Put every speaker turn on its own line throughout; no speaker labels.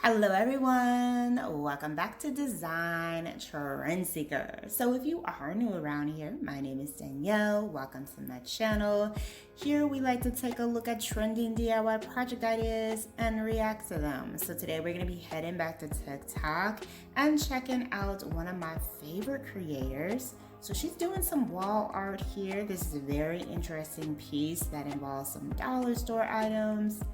Hello everyone, welcome back to Design Trend Seeker. So if you are new around here, my name is Danielle. Welcome to my channel. Here we like to take a look at trending DIY project ideas and react to them. So today we're going to be heading back to TikTok and checking out one of my favorite creators. So she's doing some wall art here. This is a very interesting piece that involves some dollar store items.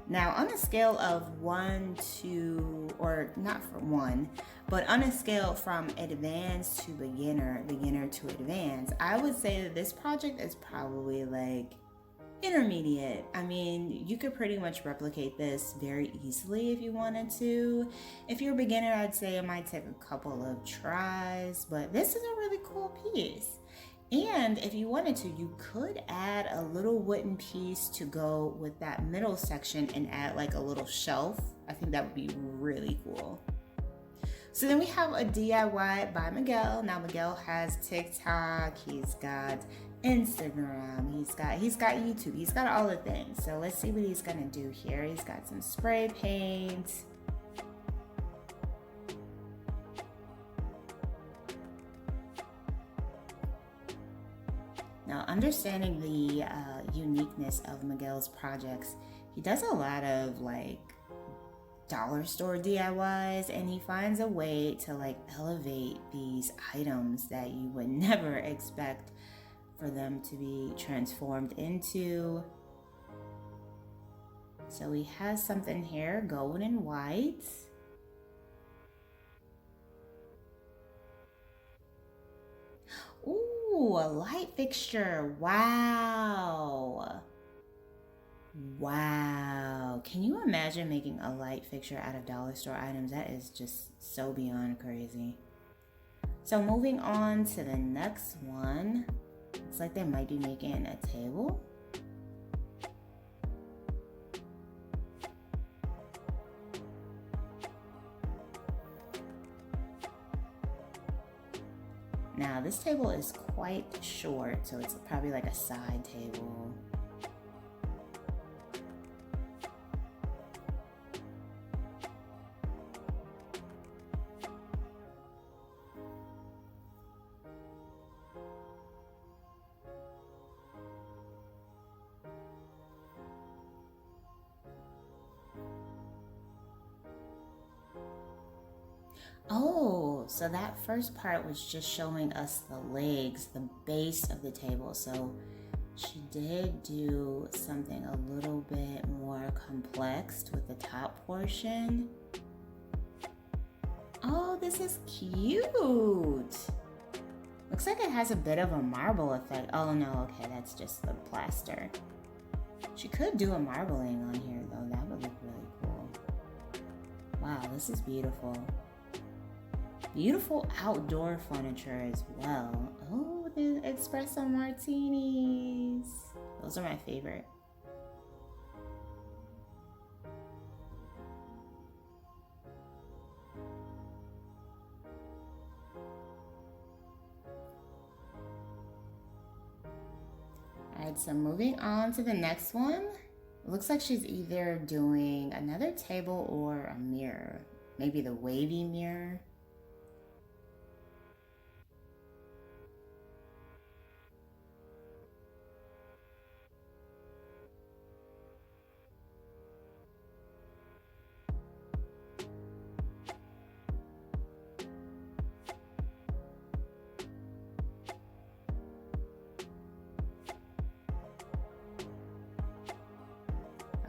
Now, on a scale of 1 to, or not from 1, but on a scale from advanced to beginner, beginner to advanced, I would say that this project is probably like intermediate. I mean, you could pretty much replicate this very easily if you wanted to. If you're a beginner, I'd say it might take a couple of tries, but this is a really cool piece. And if you wanted to, you could add a little wooden piece to go with that middle section and add like a little shelf. I think that would be really cool. So then we have a DIY by Miguel. Now Miguel has TikTok, he's got Instagram, he's got YouTube, he's got all the things. So let's see what he's gonna do here. He's got some spray paint. Now, understanding the uniqueness of Miguel's projects, he does a lot of like dollar store DIYs, and he finds a way to like elevate these items that you would never expect for them to be transformed into. So he has something here, gold and white. Ooh, a light fixture. Wow. Wow. Can you imagine making a light fixture out of dollar store items? That is just so beyond crazy. So moving on to the next one. Looks like they might be making a table. Now this table is quite short, so it's probably like a side table. Oh, so that first part was just showing us the legs, the base of the table. So she did do something a little bit more complex with the top portion. Oh, this is cute. Looks like it has a bit of a marble effect. Oh no, okay, that's just the plaster. She could do a marbling on here though. That would look really cool. Wow, this is beautiful. Beautiful outdoor furniture as well. Oh, the espresso martinis. Those are my favorite. Alright, so moving on to the next one. It looks like she's either doing another table or a mirror. Maybe the wavy mirror.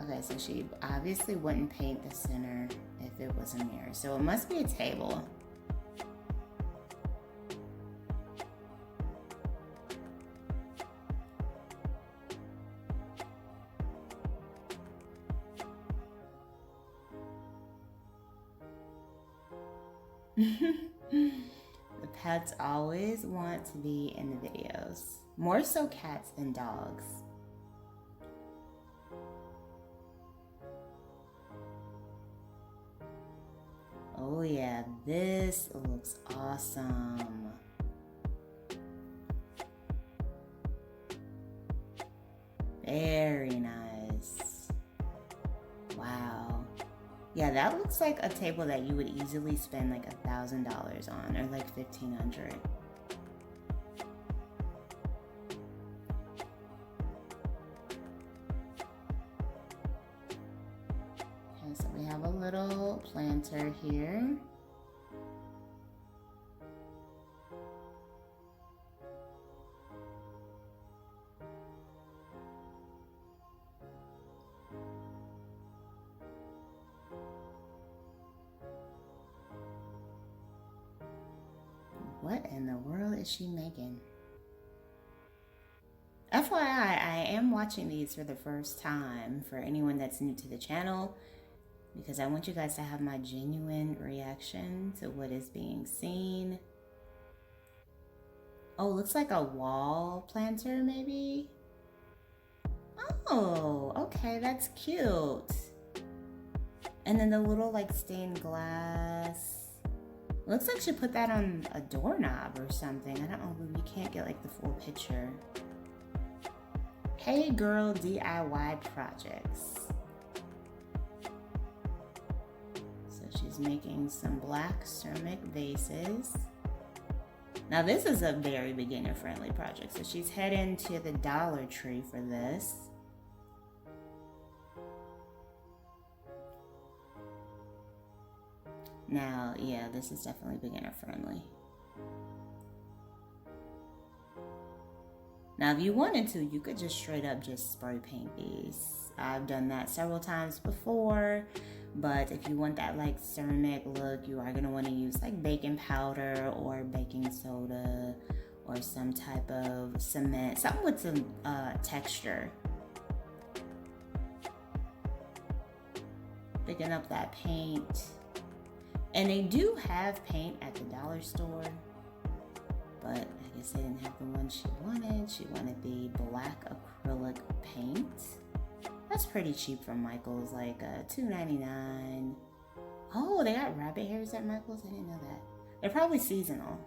Okay, so she obviously wouldn't paint the center if it was a mirror. So it must be a table. The pets always want to be in the videos. More so cats than dogs. Oh yeah, this looks awesome. Very nice. Wow. Yeah, that looks like a table that you would easily spend like $1,000 on, or like $1,500. Okay, so we have a little planter here. What in the world is she making? FYI, I am watching these for the first time for anyone that's new to the channel, because I want you guys to have my genuine reaction to what is being seen. Oh, looks like a wall planter maybe? Oh, okay, that's cute. And then the little like stained glass. Looks like she put that on a doorknob or something. I don't know, we can't get like the full picture. Hey Girl DIY Projects. So she's making some black ceramic vases. Now this is a very beginner friendly project. So she's heading to the Dollar Tree for this. Now, yeah, this is definitely beginner friendly. Now, if you wanted to, you could just straight up just spray paint these. I've done that several times before, but if you want that like ceramic look, you are gonna want to use like baking powder or baking soda or some type of cement, something with some texture. Picking up that paint. And they do have paint at the dollar store, but I guess they didn't have the one she wanted. She wanted the black acrylic paint. That's pretty cheap from Michael's, like $2.99. Oh, they got rabbit hairs at Michael's? I didn't know that. They're probably seasonal.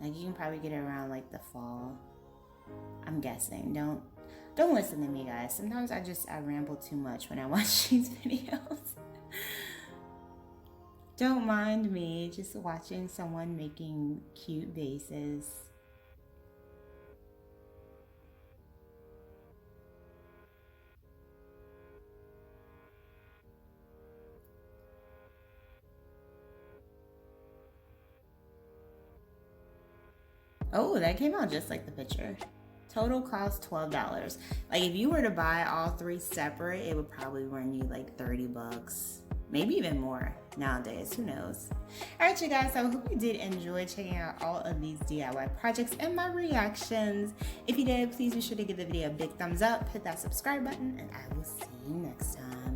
Like you can probably get it around like the fall. I'm guessing. Don't listen to me, guys. Sometimes I ramble too much when I watch these videos. Don't mind me just watching someone making cute vases. Oh, that came out just like the picture. Total cost $12. Like if you were to buy all three separate, it would probably run you like 30 bucks. Maybe even more nowadays, who knows? All right, you guys, so I hope you did enjoy checking out all of these DIY projects and my reactions. If you did, please be sure to give the video a big thumbs up, hit that subscribe button, and I will see you next time.